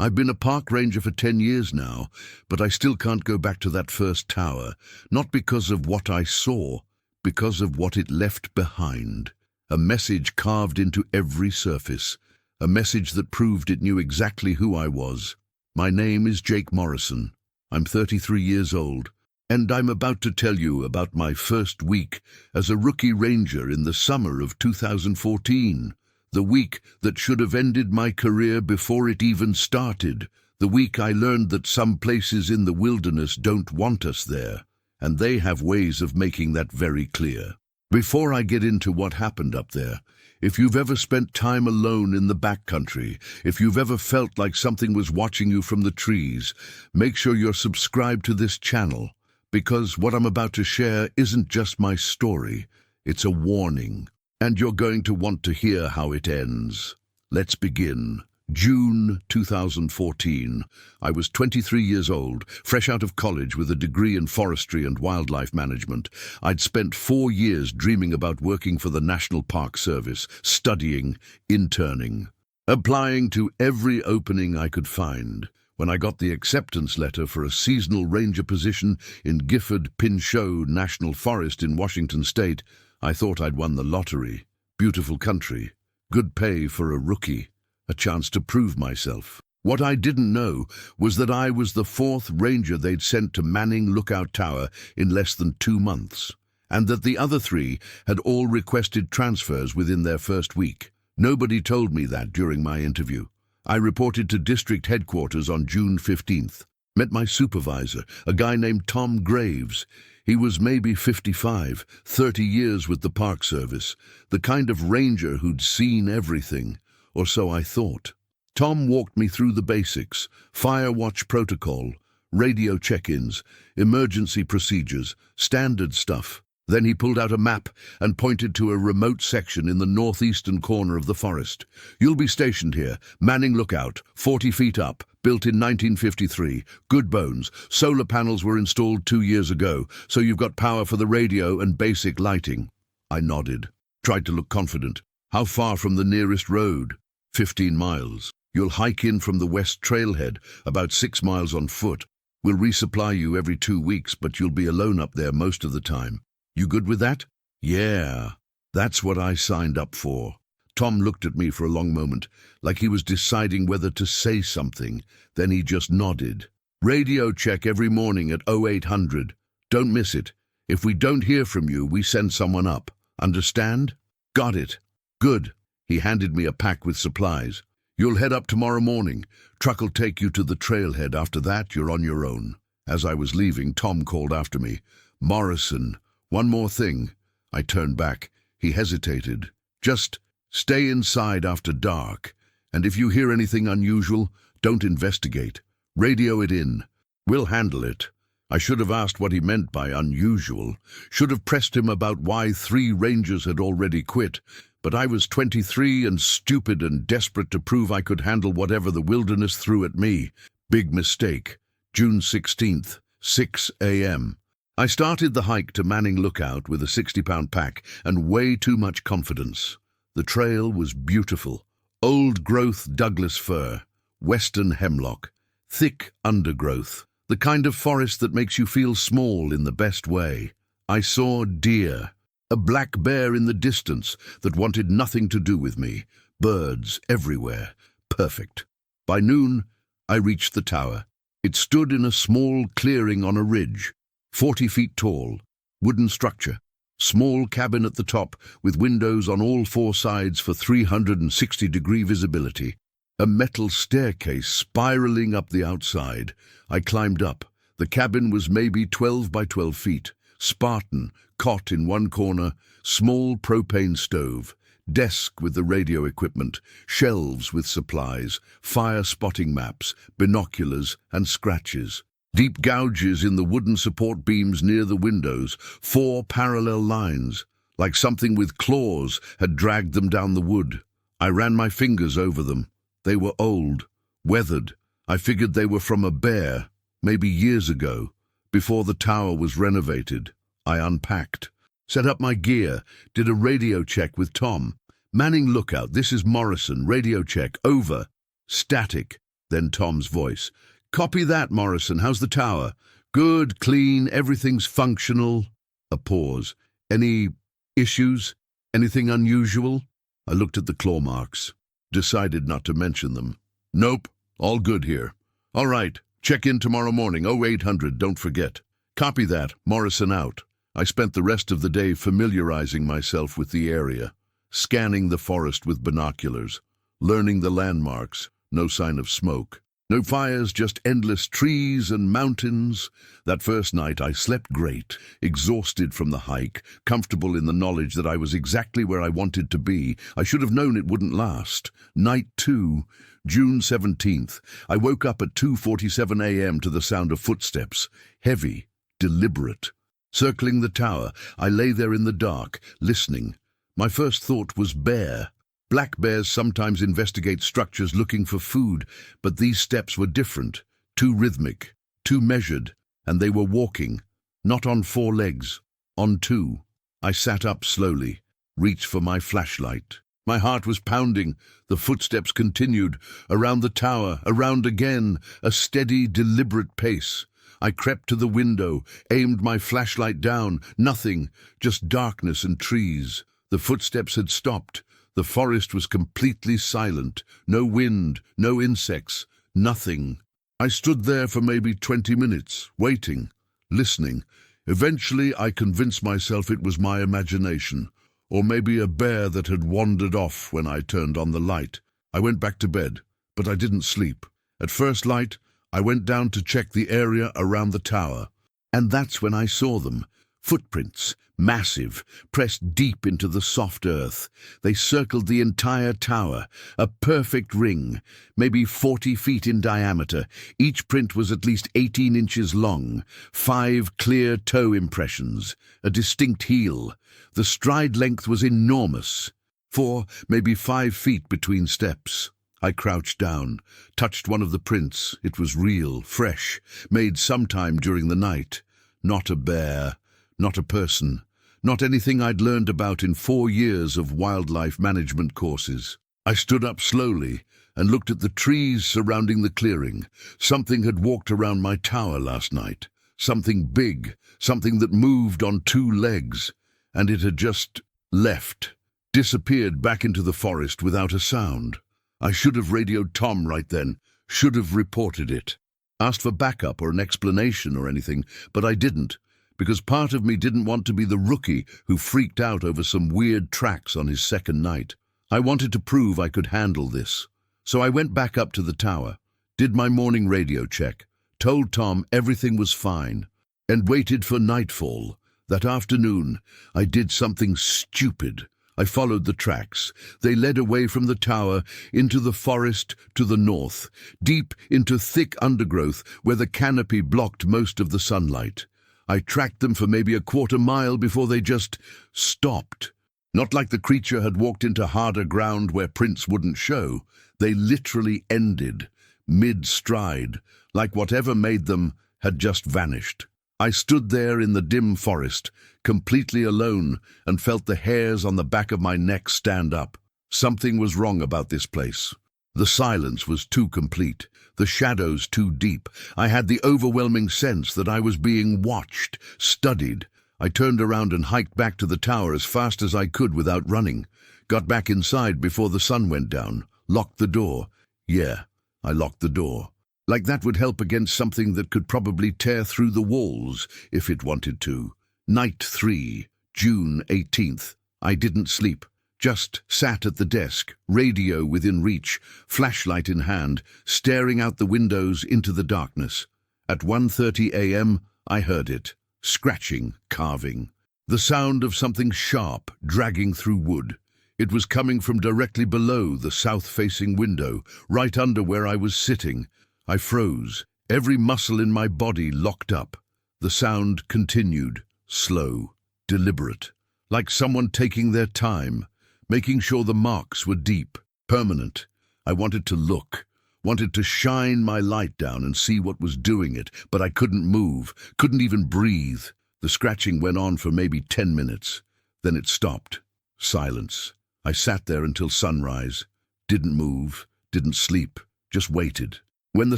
I've been a park ranger for 10 years now, but I still can't go back to that first tower, not because of what I saw, because of what it left behind. A message carved into every surface, a message that proved it knew exactly who I was. My name is Jake Morrison. I'm 33 years old, and I'm about to tell you about my first week as a rookie ranger in the summer of 2014. The week that should have ended my career before it even started. The week I learned that some places in the wilderness don't want us there, and they have ways of making that very clear. Before I get into what happened up there, if you've ever spent time alone in the backcountry, if you've ever felt like something was watching you from the trees, make sure you're subscribed to this channel, because what I'm about to share isn't just my story, it's a warning. And you're going to want to hear how it ends. Let's begin. June 2014. I was 23 years old, fresh out of college with a degree in forestry and wildlife management. I'd spent 4 years dreaming about working for the National Park Service, studying, interning, applying to every opening I could find. When I got the acceptance letter for a seasonal ranger position in Gifford Pinchot National Forest in Washington State, I thought I'd won the lottery. Beautiful country, good pay for a rookie, a chance to prove myself. What I didn't know was that I was the 4th ranger they'd sent to Manning Lookout Tower in less than 2 months, and that the other 3 had all requested transfers within their first week. Nobody told me that during my interview. I reported to district headquarters on June 15th, met my supervisor, a guy named Tom Graves. He was maybe 55, 30 years with the Park Service, the kind of ranger who'd seen everything, or so I thought. Tom walked me through the basics: fire watch protocol, radio check-ins, emergency procedures, standard stuff. Then he pulled out a map and pointed to a remote section in the northeastern corner of the forest. "You'll be stationed here, Manning Lookout, 40 feet up, built in 1953, good bones. Solar panels were installed 2 years ago, so you've got power for the radio and basic lighting." I nodded, tried to look confident. "How far from the nearest road?" 15 miles. "You'll hike in from the west trailhead, about 6 miles on foot. We'll resupply you every 2 weeks, but you'll be alone up there most of the time. You good with that?" "Yeah, that's what I signed up for." Tom looked at me for a long moment, like he was deciding whether to say something. Then he just nodded. "Radio check every morning at 0800. Don't miss it. If we don't hear from you, we send someone up. Understand?" "Got it." "Good." He handed me a pack with supplies. "You'll head up tomorrow morning. Truck'll take you to the trailhead. After that, you're on your own." As I was leaving, Tom called after me. "Morrison, one more thing." I turned back. He hesitated. "Just stay inside after dark, and if you hear anything unusual, don't investigate. Radio it in. We'll handle it." I should have asked what he meant by unusual. Should have pressed him about why 3 rangers had already quit. But I was 23 and stupid and desperate to prove I could handle whatever the wilderness threw at me. Big mistake. June 16th, 6 a.m. I started the hike to Manning Lookout with a 60-pound pack and way too much confidence. The trail was beautiful. Old-growth Douglas fir, western hemlock, thick undergrowth, the kind of forest that makes you feel small in the best way. I saw deer, a black bear in the distance that wanted nothing to do with me, birds everywhere. Perfect. By noon, I reached the tower. It stood in a small clearing on a ridge, 40 feet tall, wooden structure, small cabin at the top with windows on all 4 sides for 360-degree visibility. A metal staircase spiraling up the outside. I climbed up. The cabin was maybe 12 by 12 feet. Spartan, cot in one corner, small propane stove, desk with the radio equipment, shelves with supplies, fire spotting maps, binoculars and scratches. Deep gouges in the wooden support beams near the windows, 4 parallel lines, like something with claws had dragged them down the wood. I ran my fingers over them. They were old, weathered. I figured they were from a bear, maybe years ago, before the tower was renovated. I unpacked, set up my gear, did a radio check with Tom. "Manning Lookout, this is Morrison, radio check, over." Static. Then Tom's voice. "Copy that, Morrison. How's the tower? Good, clean, everything's functional." A pause. "Any issues? Anything unusual?" I looked at the claw marks. Decided not to mention them. "Nope, all good here." "All right, check in tomorrow morning, 0800, don't forget." "Copy that, Morrison out." I spent the rest of the day familiarizing myself with the area, scanning the forest with binoculars, learning the landmarks. No sign of smoke. No fires, just endless trees and mountains. That first night I slept great, exhausted from the hike, comfortable in the knowledge that I was exactly where I wanted to be. I should have known it wouldn't last. Night 2, June 17th. I woke up at 2:47 a.m. to the sound of footsteps. Heavy, deliberate. Circling the tower, I lay there in the dark, listening. My first thought was bear. Black bears sometimes investigate structures looking for food, but these steps were different, too rhythmic, too measured, and they were walking, not on 4 legs, on 2. I sat up slowly, reached for my flashlight. My heart was pounding. The footsteps continued, around the tower, around again, a steady, deliberate pace. I crept to the window, aimed my flashlight down. Nothing, just darkness and trees. The footsteps had stopped. The forest was completely silent. No wind, no insects, nothing. I stood there for maybe 20 minutes, waiting, listening. Eventually, I convinced myself it was my imagination, or maybe a bear that had wandered off when I turned on the light. I went back to bed, but I didn't sleep. At first light, I went down to check the area around the tower, and that's when I saw them. Footprints, massive, pressed deep into the soft earth. They circled the entire tower, a perfect ring, maybe 40 feet in diameter. Each print was at least 18 inches long, 5 clear toe impressions, a distinct heel. The stride length was enormous, 4, maybe 5 feet between steps. I crouched down, touched one of the prints. It was real, fresh, made sometime during the night. Not a bear, not a person, not anything I'd learned about in 4 years of wildlife management courses. I stood up slowly and looked at the trees surrounding the clearing. Something had walked around my tower last night. Something big, something that moved on 2 legs, and it had just left, disappeared back into the forest without a sound. I should have radioed Tom right then, should have reported it. Asked for backup or an explanation or anything, but I didn't, because part of me didn't want to be the rookie who freaked out over some weird tracks on his second night. I wanted to prove I could handle this. So I went back up to the tower, did my morning radio check, told Tom everything was fine, and waited for nightfall. That afternoon, I did something stupid. I followed the tracks. They led away from the tower into the forest to the north, deep into thick undergrowth where the canopy blocked most of the sunlight. I tracked them for maybe a quarter mile before they just stopped. Not like the creature had walked into harder ground where prints wouldn't show. They literally ended, mid-stride, like whatever made them had just vanished. I stood there in the dim forest, completely alone, and felt the hairs on the back of my neck stand up. Something was wrong about this place. The silence was too complete, the shadows too deep. I had the overwhelming sense that I was being watched, studied. I turned around and hiked back to the tower as fast as I could without running. Got back inside before the sun went down. Locked the door. Yeah, I locked the door. Like that would help against something that could probably tear through the walls if it wanted to. Night 3, June 18th. I didn't sleep. Just sat at the desk, radio within reach, flashlight in hand, staring out the windows into the darkness. At 1:30 a.m., I heard it. Scratching, carving. The sound of something sharp dragging through wood. It was coming from directly below the south-facing window, right under where I was sitting. I froze, every muscle in my body locked up. The sound continued, slow, deliberate, like someone taking their time, making sure the marks were deep, permanent. I wanted to look, wanted to shine my light down and see what was doing it, but I couldn't move, couldn't even breathe. The scratching went on for maybe 10 minutes. Then it stopped. Silence. I sat there until sunrise. Didn't move, didn't sleep, just waited. When the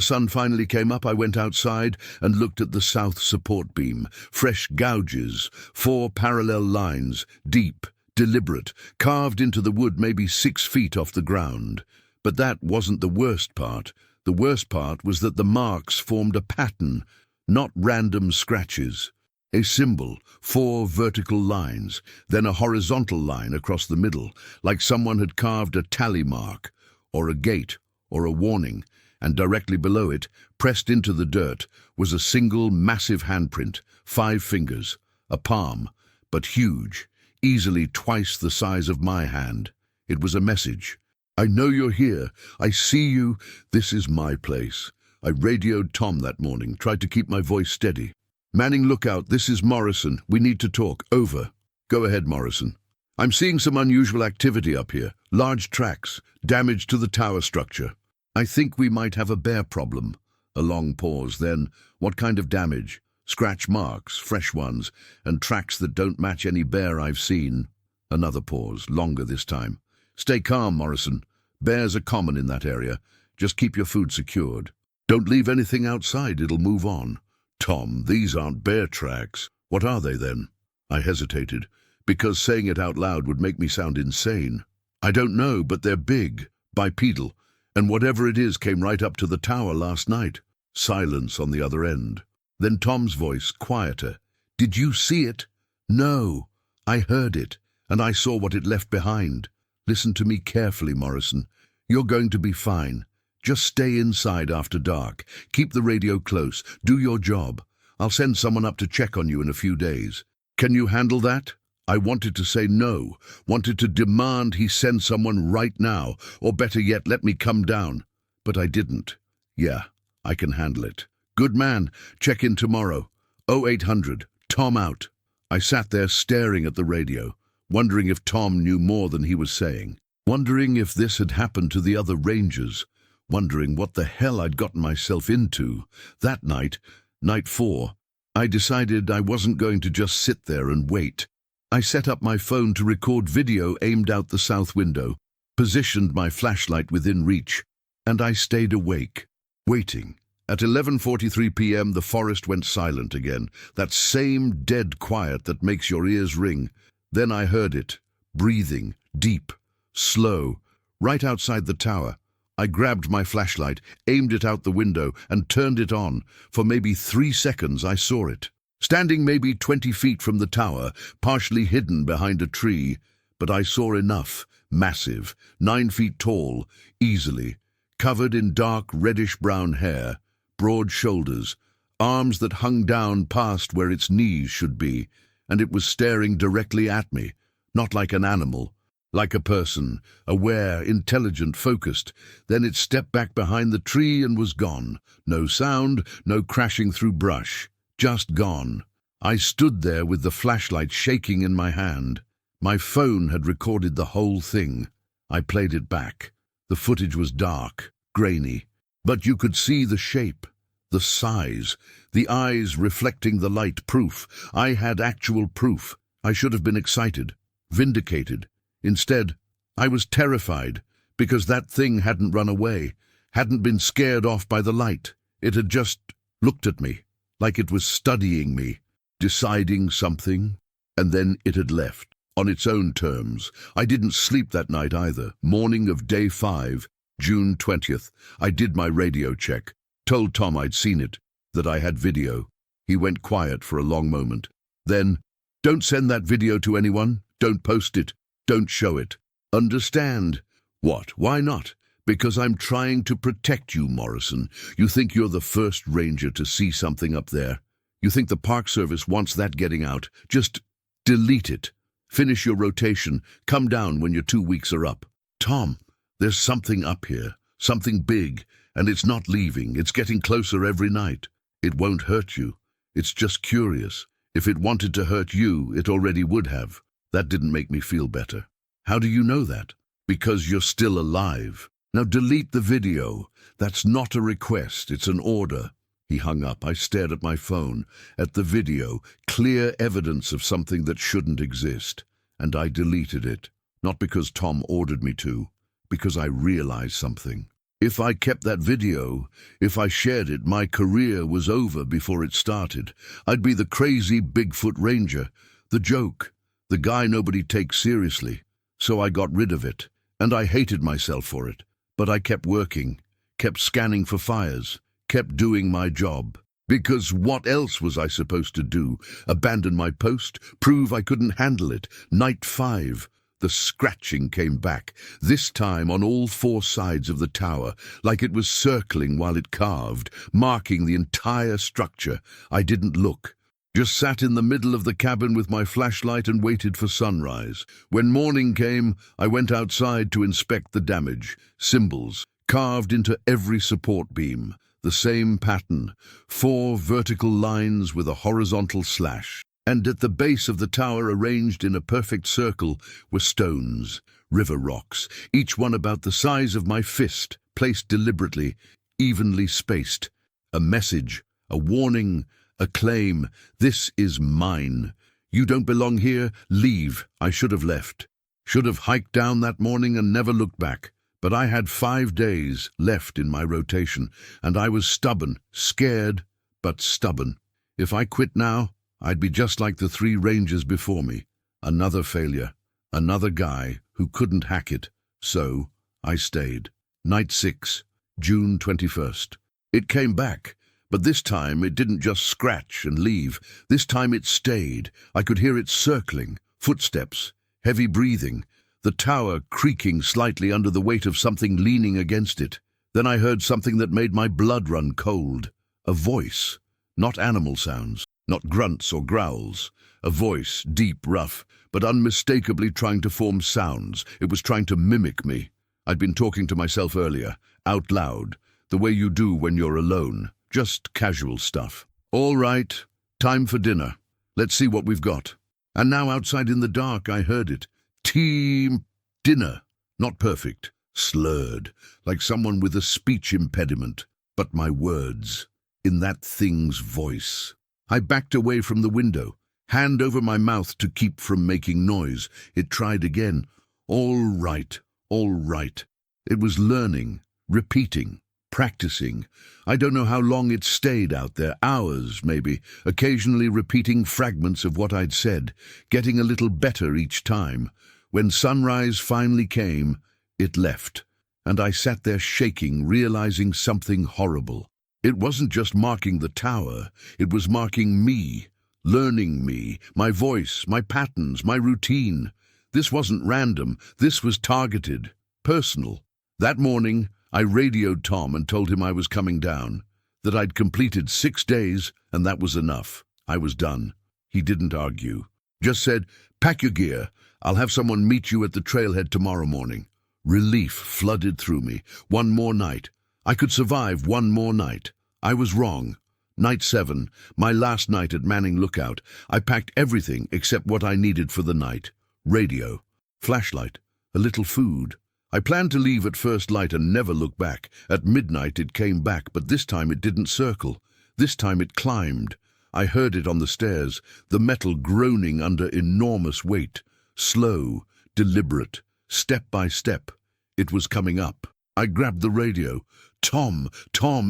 sun finally came up, I went outside and looked at the south support beam. Fresh gouges, 4 parallel lines, deep, deliberate, carved into the wood maybe 6 feet off the ground. But that wasn't the worst part. The worst part was that the marks formed a pattern, not random scratches. A symbol, 4 vertical lines, then a horizontal line across the middle, like someone had carved a tally mark, or a gate, or a warning, and directly below it, pressed into the dirt, was a single massive handprint, 5 fingers, a palm, but huge, easily twice the size of my hand. It was a message. I know you're here. I see you. This is my place. I radioed Tom that morning, tried to keep my voice steady. Manning, look out. This is Morrison. We need to talk. Over. Go ahead, Morrison. I'm seeing some unusual activity up here. Large tracks, damage to the tower structure. I think we might have a bear problem. A long pause, then, what kind of damage? Scratch marks, fresh ones, and tracks that don't match any bear I've seen. Another pause, longer this time. Stay calm, Morrison. Bears are common in that area. Just keep your food secured. Don't leave anything outside, it'll move on. Tom, these aren't bear tracks. What are they then? I hesitated, because saying it out loud would make me sound insane. I don't know, but they're big, bipedal, and whatever it is came right up to the tower last night. Silence on the other end. Then Tom's voice, quieter. Did you see it? No. I heard it, and I saw what it left behind. Listen to me carefully, Morrison. You're going to be fine. Just stay inside after dark. Keep the radio close. Do your job. I'll send someone up to check on you in a few days. Can you handle that? I wanted to say no, wanted to demand he send someone right now, or better yet, let me come down. But I didn't. Yeah, I can handle it. Good man. Check in tomorrow. 0800. Tom out. I sat there staring at the radio, wondering if Tom knew more than he was saying, wondering if this had happened to the other rangers, wondering what the hell I'd gotten myself into. That night, night 4, I decided I wasn't going to just sit there and wait. I set up my phone to record video aimed out the south window, positioned my flashlight within reach, and I stayed awake, waiting. At 11:43 p.m. the forest went silent again, that same dead quiet that makes your ears ring. Then I heard it, breathing, deep, slow, right outside the tower. I grabbed my flashlight, aimed it out the window, and turned it on. For maybe 3 seconds I saw it. Standing maybe 20 feet from the tower, partially hidden behind a tree. But I saw enough, massive, 9 feet tall, easily, covered in dark reddish-brown hair, broad shoulders, arms that hung down past where its knees should be, and it was staring directly at me, not like an animal, like a person, aware, intelligent, focused. Then it stepped back behind the tree and was gone. No sound, no crashing through brush, just gone. I stood there with the flashlight shaking in my hand. My phone had recorded the whole thing. I played it back. The footage was dark, grainy, but you could see the shape, the size, the eyes reflecting the light. Proof. I had actual proof. I should have been excited, vindicated. Instead, I was terrified, because that thing hadn't run away, hadn't been scared off by the light. It had just looked at me, like it was studying me, deciding something, and then it had left, on its own terms. I didn't sleep that night either. Morning of day 5, June 20th, I did my radio check, told Tom I'd seen it, that I had video. He went quiet for a long moment. Then, don't send that video to anyone, don't post it, don't show it. Understand? What? Why not? Because I'm trying to protect you, Morrison. You think you're the first ranger to see something up there. You think the Park Service wants that getting out. Just delete it. Finish your rotation. Come down when your 2 weeks are up. Tom, there's something up here, something big, and it's not leaving. It's getting closer every night. It won't hurt you. It's just curious. If it wanted to hurt you, it already would have. That didn't make me feel better. How do you know that? Because you're still alive. Now delete the video. That's not a request, it's an order. He hung up. I stared at my phone, at the video, clear evidence of something that shouldn't exist. And I deleted it. Not because Tom ordered me to, because I realized something. If I kept that video, if I shared it, my career was over before it started. I'd be the crazy Bigfoot ranger, the joke, the guy nobody takes seriously. So I got rid of it, and I hated myself for it. But I kept working, kept scanning for fires, kept doing my job. Because what else was I supposed to do? Abandon my post? Prove I couldn't handle it? Night 5. The scratching came back, this time on all 4 sides of the tower, like it was circling while it carved, marking the entire structure. I didn't look. Just sat in the middle of the cabin with my flashlight and waited for sunrise. When morning came, I went outside to inspect the damage. Symbols, carved into every support beam. The same pattern, 4 vertical lines with a horizontal slash. And at the base of the tower, arranged in a perfect circle, were stones, river rocks, each one about the size of my fist, placed deliberately, evenly spaced. A message, a warning, a claim. This is mine. You don't belong here. Leave. I should have left. Should have hiked down that morning and never looked back. But I had 5 days left in my rotation, and I was stubborn, scared, but stubborn. If I quit now, I'd be just like the 3 rangers before me. Another failure, another guy who couldn't hack it. So I stayed. Night 6, June 21st. It came back, but this time it didn't just scratch and leave. This time it stayed. I could hear it circling, footsteps, heavy breathing, the tower creaking slightly under the weight of something leaning against it. Then I heard something that made my blood run cold. A voice, not animal sounds. Not grunts or growls. A voice, deep, rough, but unmistakably trying to form sounds. It was trying to mimic me. I'd been talking to myself earlier, out loud, the way you do when you're alone. Just casual stuff. All right, time for dinner. Let's see what we've got. And now outside in the dark, I heard it. Team dinner. Not perfect. Slurred, like someone with a speech impediment. But my words, in that thing's voice. I backed away from the window, hand over my mouth to keep from making noise. It tried again. All right, all right. It was learning, repeating, practicing. I don't know how long it stayed out there, hours maybe, occasionally repeating fragments of what I'd said, getting a little better each time. When sunrise finally came, it left, and I sat there shaking, realizing something horrible. It wasn't just marking the tower, it was marking me, learning me, my voice, my patterns, my routine. This wasn't random, this was targeted, personal. That morning, I radioed Tom and told him I was coming down, that I'd completed 6 days and that was enough. I was done. He didn't argue. Just said, pack your gear, I'll have someone meet you at the trailhead tomorrow morning. Relief flooded through me. One more night. I could survive one more night. I was wrong. Night 7, my last night at Manning Lookout. I packed everything except what I needed for the night. Radio, flashlight, a little food. I planned to leave at first light and never look back. At midnight it came back, but this time it didn't circle. This time it climbed. I heard it on the stairs, the metal groaning under enormous weight. Slow, deliberate, step by step. It was coming up. I grabbed the radio. Tom,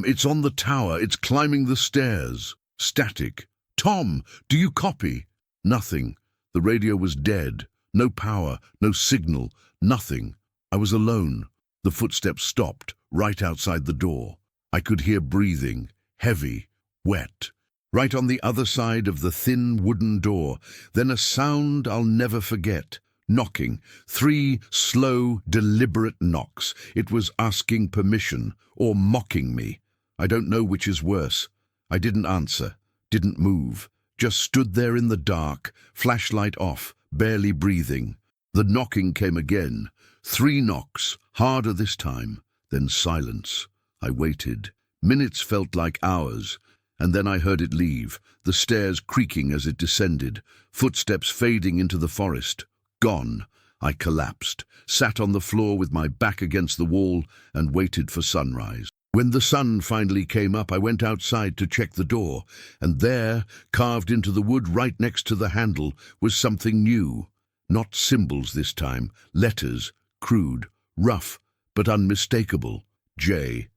it's on the tower. It's climbing the stairs. Static. Tom, do you copy? Nothing. The radio was dead. No power, no signal, nothing. I was alone. The footsteps stopped, right outside the door. I could hear breathing, heavy, wet. Right on the other side of the thin wooden door. Then a sound I'll never forget. Knocking. 3 slow, deliberate knocks. It was asking permission, or mocking me. I don't know which is worse. I didn't answer, didn't move, just stood there in the dark, flashlight off, barely breathing. The knocking came again. 3 knocks, harder this time, then silence. I waited. Minutes felt like hours, and then I heard it leave, the stairs creaking as it descended, footsteps fading into the forest. Gone. I collapsed, sat on the floor with my back against the wall, and waited for sunrise. When the sun finally came up, I went outside to check the door, and there, carved into the wood right next to the handle, was something new. Not symbols this time, letters, crude, rough, but unmistakable. J-A-K-E.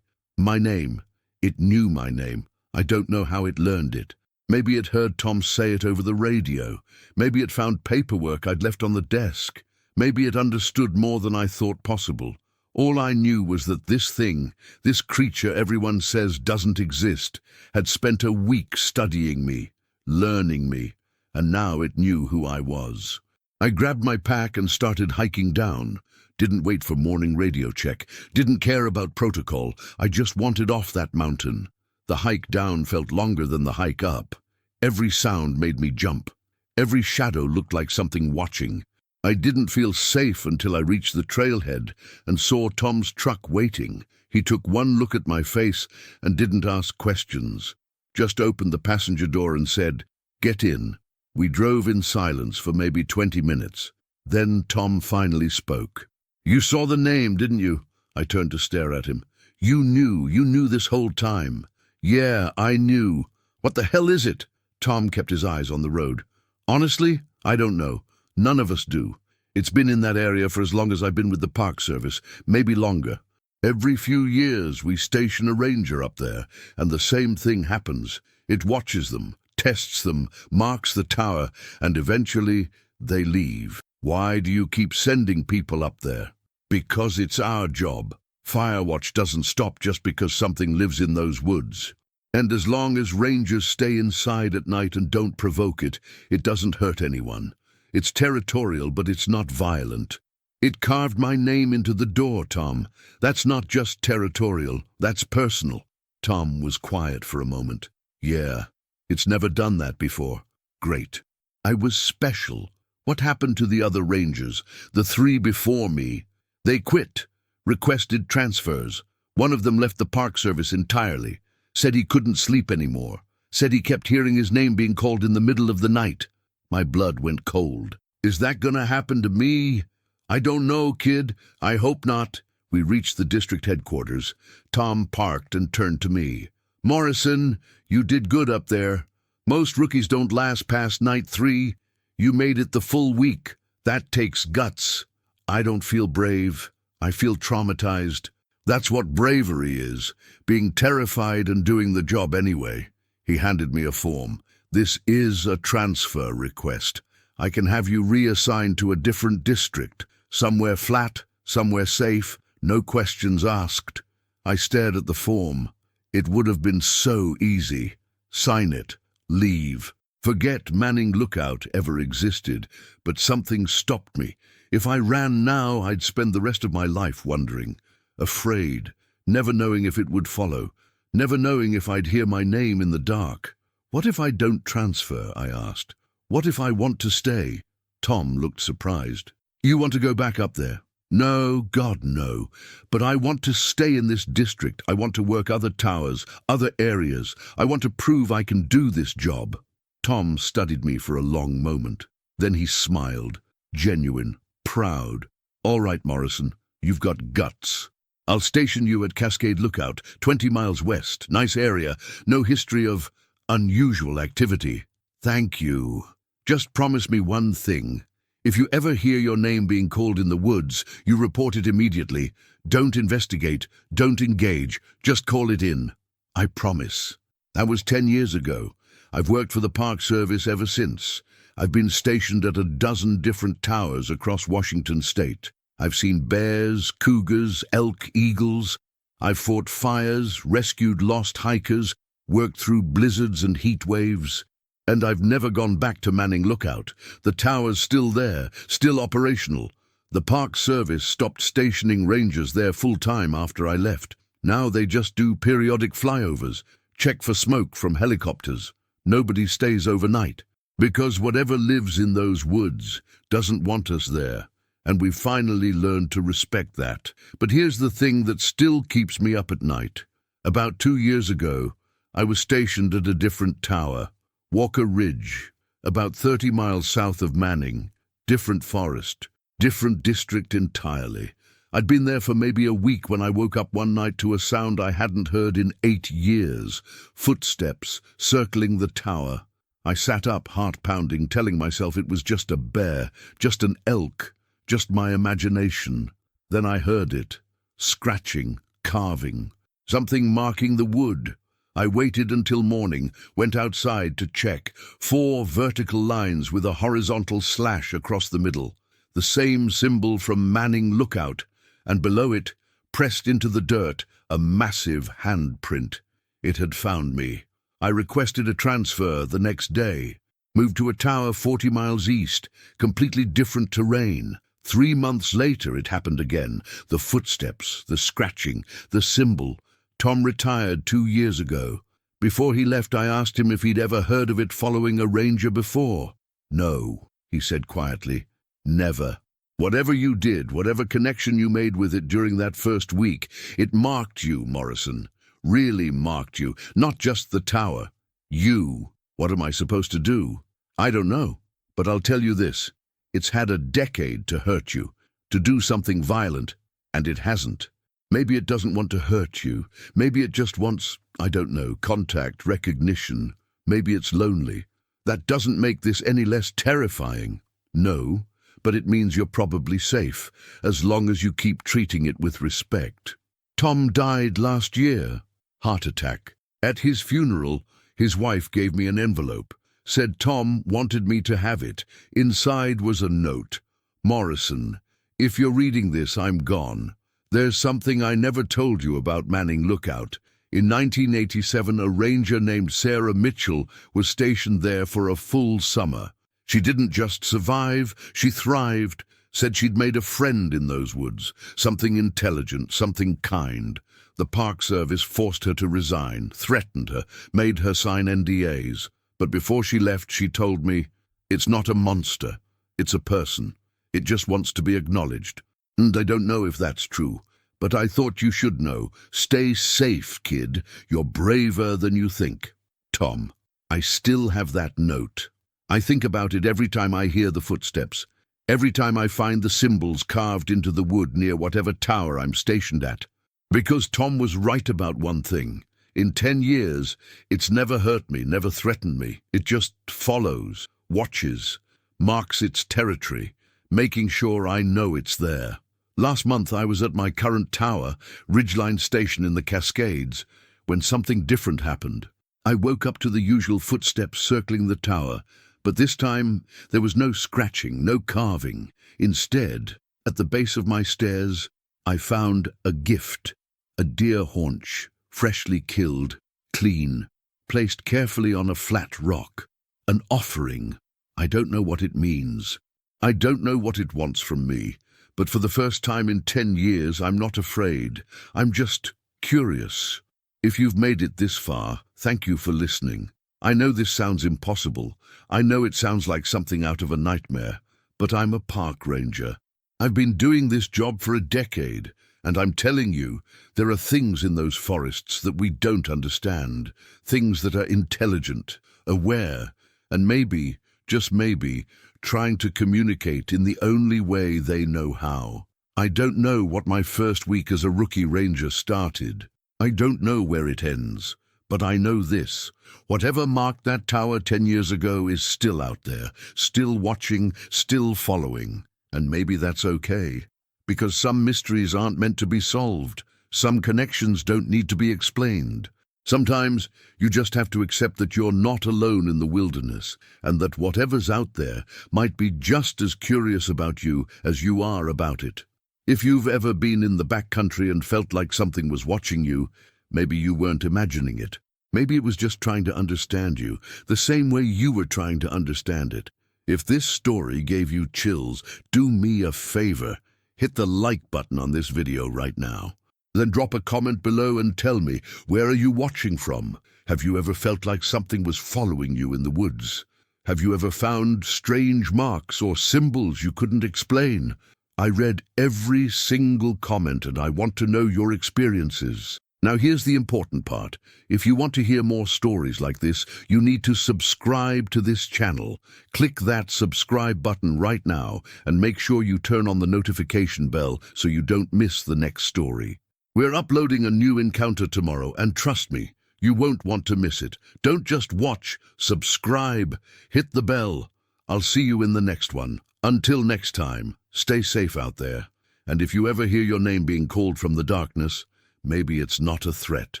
My name. It knew my name. I don't know how it learned it. Maybe it heard Tom say it over the radio. Maybe it found paperwork I'd left on the desk. Maybe it understood more than I thought possible. All I knew was that this thing, this creature everyone says doesn't exist, had spent a week studying me, learning me, and now it knew who I was. I grabbed my pack and started hiking down. Didn't wait for morning radio check, didn't care about protocol. I just wanted off that mountain. The hike down felt longer than the hike up. Every sound made me jump. Every shadow looked like something watching. I didn't feel safe until I reached the trailhead and saw Tom's truck waiting. He took one look at my face and didn't ask questions. Just opened the passenger door and said, "Get in." We drove in silence for maybe 20 minutes. Then Tom finally spoke. "You saw the name, didn't you?" I turned to stare at him. You knew this whole time." "Yeah, I knew." "What the hell is it?" Tom kept his eyes on the road. "Honestly, I don't know. None of us do. It's been in that area for as long as I've been with the Park Service, maybe longer. Every few years we station a ranger up there, and the same thing happens. It watches them, tests them, marks the tower, and eventually they leave. Why do you keep sending people up there?" "Because it's our job. Firewatch doesn't stop just because something lives in those woods. And as long as rangers stay inside at night and don't provoke it, it doesn't hurt anyone. It's territorial, but it's not violent. It carved my name into the door, Tom. That's not just territorial, that's personal." Tom was quiet for a moment. "Yeah, it's never done that before." "Great. I was special. What happened to the other rangers, the 3 before me?" "They quit, requested transfers. One of them left the Park Service entirely, said he couldn't sleep anymore, said he kept hearing his name being called in the middle of the night." My blood went cold. "Is that gonna happen to me?" "I don't know, kid. I hope not." We reached the district headquarters. Tom parked and turned to me. "Morrison, you did good up there. Most rookies don't last past night 3. You made it the full week. That takes guts." "I don't feel brave. I feel traumatized." "That's what bravery is, being terrified and doing the job anyway." He handed me a form. "This is a transfer request. I can have you reassigned to a different district, somewhere flat, somewhere safe, no questions asked." I stared at the form. It would have been so easy. Sign it. Leave. Forget Manning Lookout ever existed, but something stopped me. If I ran now, I'd spend the rest of my life wondering, afraid, never knowing if it would follow, never knowing if I'd hear my name in the dark. "What if I don't transfer?" I asked. "What if I want to stay?" Tom looked surprised. "You want to go back up there?" "No, God, no. But I want to stay in this district. I want to work other towers, other areas. I want to prove I can do this job." Tom studied me for a long moment. Then he smiled, genuine, proud. "All right, Morrison, you've got guts. I'll station you at Cascade Lookout, 20 miles west. Nice area, no history of unusual activity." "Thank you. Just promise me one thing. If you ever hear your name being called in the woods, you report it immediately. Don't investigate, don't engage, just call it in." "I promise." That was 10 years ago. I've worked for the Park Service ever since. I've been stationed at a dozen different towers across Washington state. I've seen bears, cougars, elk, eagles. I've fought fires, rescued lost hikers, worked through blizzards and heat waves. And I've never gone back to Manning Lookout. The tower's still there, still operational. The Park Service stopped stationing rangers there full-time after I left. Now they just do periodic flyovers, check for smoke from helicopters. Nobody stays overnight. Because whatever lives in those woods doesn't want us there. And we've finally learned to respect that. But here's the thing that still keeps me up at night. About 2 years ago, I was stationed at a different tower, Walker Ridge, about 30 miles south of Manning. Different forest, different district entirely. I'd been there for maybe a week when I woke up one night to a sound I hadn't heard in 8 years. Footsteps circling the tower. I sat up, heart pounding, telling myself it was just a bear, just an elk, just my imagination. Then I heard it. Scratching, carving, something marking the wood. I waited until morning, went outside to check. 4 vertical lines with a horizontal slash across the middle. The same symbol from Manning Lookout, and below it, pressed into the dirt, a massive handprint. It had found me. I requested a transfer the next day. Moved to a tower 40 miles east, completely different terrain. 3 months later it happened again. The footsteps, the scratching, the symbol. Tom retired 2 years ago. Before he left, I asked him if he'd ever heard of it following a ranger before. No, he said quietly. Never. Whatever you did, whatever connection you made with it during that first week, it marked you, Morrison. Really marked you. Not just the tower. You. What am I supposed to do? I don't know. But I'll tell you this. It's had a decade to hurt you, to do something violent, and it hasn't. Maybe it doesn't want to hurt you. Maybe it just wants, I don't know, contact, recognition. Maybe it's lonely. That doesn't make this any less terrifying. No, but it means you're probably safe, as long as you keep treating it with respect. Tom died last year. Heart attack. At his funeral, his wife gave me an envelope. Said Tom wanted me to have it. Inside was a note. Morrison, if you're reading this, I'm gone. There's something I never told you about Manning Lookout. In 1987, a ranger named Sarah Mitchell was stationed there for a full summer. She didn't just survive, she thrived. Said she'd made a friend in those woods, something intelligent, something kind. The Park Service forced her to resign, threatened her, made her sign NDAs. But before she left, she told me, it's not a monster, it's a person. It just wants to be acknowledged. And I don't know if that's true, but I thought you should know. Stay safe, kid. You're braver than you think. Tom, I still have that note. I think about it every time I hear the footsteps, every time I find the symbols carved into the wood near whatever tower I'm stationed at. Because Tom was right about one thing. In 10 years, it's never hurt me, never threatened me. It just follows, watches, marks its territory, making sure I know it's there. Last month I was at my current tower, Ridgeline Station in the Cascades, when something different happened. I woke up to the usual footsteps circling the tower, but this time there was no scratching, no carving. Instead, at the base of my stairs, I found a gift, a deer haunch, freshly killed, clean, placed carefully on a flat rock. An offering. I don't know what it means. I don't know what it wants from me. But for the first time in 10 years, I'm not afraid. I'm just curious. If you've made it this far, thank you for listening. I know this sounds impossible. I know it sounds like something out of a nightmare. But I'm a park ranger. I've been doing this job for a decade, and I'm telling you, there are things in those forests that we don't understand. Things that are intelligent, aware, and maybe, just maybe, trying to communicate in the only way they know how. I don't know what my first week as a rookie ranger started. I don't know where it ends. But I know this. Whatever marked that tower 10 years ago is still out there, still watching, still following. And maybe that's okay. Because some mysteries aren't meant to be solved. Some connections don't need to be explained. Sometimes you just have to accept that you're not alone in the wilderness, and that whatever's out there might be just as curious about you as you are about it. If you've ever been in the backcountry and felt like something was watching you, maybe you weren't imagining it. Maybe it was just trying to understand you, the same way you were trying to understand it. If this story gave you chills, do me a favor. Hit the like button on this video right now. Then drop a comment below and tell me, where are you watching from? Have you ever felt like something was following you in the woods? Have you ever found strange marks or symbols you couldn't explain? I read every single comment and I want to know your experiences. Now here's the important part. If you want to hear more stories like this, you need to subscribe to this channel. Click that subscribe button right now and make sure you turn on the notification bell so you don't miss the next story. We're uploading a new encounter tomorrow, and trust me, you won't want to miss it. Don't just watch, subscribe, hit the bell. I'll see you in the next one. Until next time, stay safe out there. And if you ever hear your name being called from the darkness, maybe it's not a threat.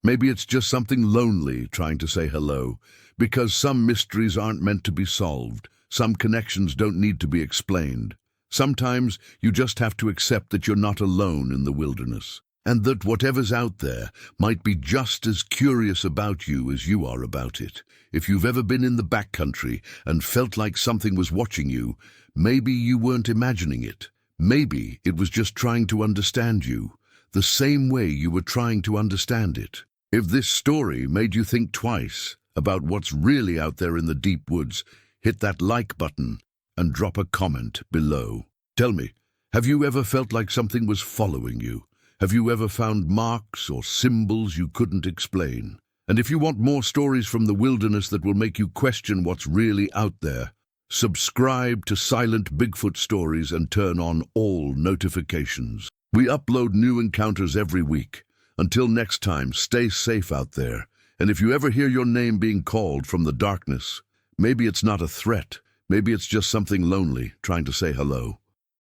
Maybe it's just something lonely trying to say hello, because some mysteries aren't meant to be solved. Some connections don't need to be explained. Sometimes you just have to accept that you're not alone in the wilderness, and that whatever's out there might be just as curious about you as you are about it. If you've ever been in the backcountry and felt like something was watching you, maybe you weren't imagining it. Maybe it was just trying to understand you, the same way you were trying to understand it. If this story made you think twice about what's really out there in the deep woods, hit that like button and drop a comment below. Tell me, have you ever felt like something was following you? Have you ever found marks or symbols you couldn't explain? And if you want more stories from the wilderness that will make you question what's really out there, subscribe to Silent Bigfoot Stories and turn on all notifications. We upload new encounters every week. Until next time, stay safe out there. And if you ever hear your name being called from the darkness, maybe it's not a threat. Maybe it's just something lonely trying to say hello.